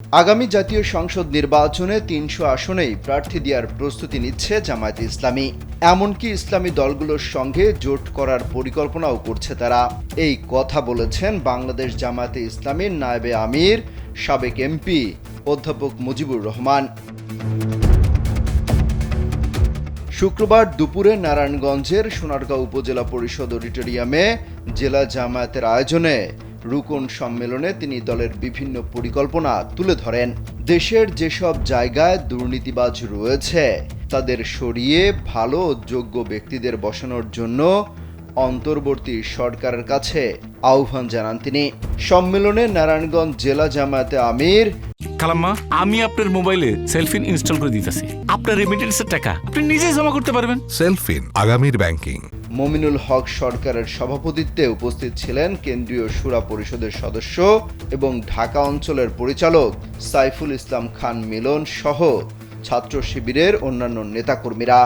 আগামী জাতীয় সংসদ নির্বাচনে ৩০০ আসনেই প্রার্থী দেওয়ার প্রস্তুতি নিচ্ছে জামায়াতে ইসলামী। এমনকি ইসলামী দলগুলোর সঙ্গে জোট করার পরিকল্পনাও করছে তারা। এই কথা বলেছেন বাংলাদেশ জামায়াতে ইসলামীর নায়েবে আমির, সাবেক এমপি অধ্যাপক মুজিবুর রহমান। শুক্রবার দুপুরে নারায়ণগঞ্জের সোনারগাঁও উপজেলা পরিষদ অডিটোরিয়ামে জেলা জামায়াতের আয়োজনে রুকন সম্মেলনে তিনি দলের বিভিন্ন পরিকল্পনা তুলে ধরেন। দেশের যেসব জায়গায় দুর্নীতিবাজ রয়েছে তাদের সরিয়ে ভালো ও যোগ্য ব্যক্তিদের বসানোর জন্য অন্তর্বর্তী সরকারের কাছে আহ্বান জানান তিনি। সম্মেলনে নারায়ণগঞ্জ জেলা জামায়াতে আমির খালাম্মা, আমি আপনার মোবাইলে সেলফিন ইনস্টল করে দিতেছি। আপনার রেমিটেন্সের টাকা আপনি নিজেই জমা করতে পারবেন। সেলফিন, আগামীর ব্যাংকিং। মমিনুল হক সরকারের সভাপতিত্বে উপস্থিত ছিলেন কেন্দ্রীয় শুরা পরিষদের সদস্য এবং ঢাকা অঞ্চলের পরিচালক সাইফুল ইসলাম খান মিলন সহ ছাত্র শিবিরের অন্যান্য নেতাকর্মীরা।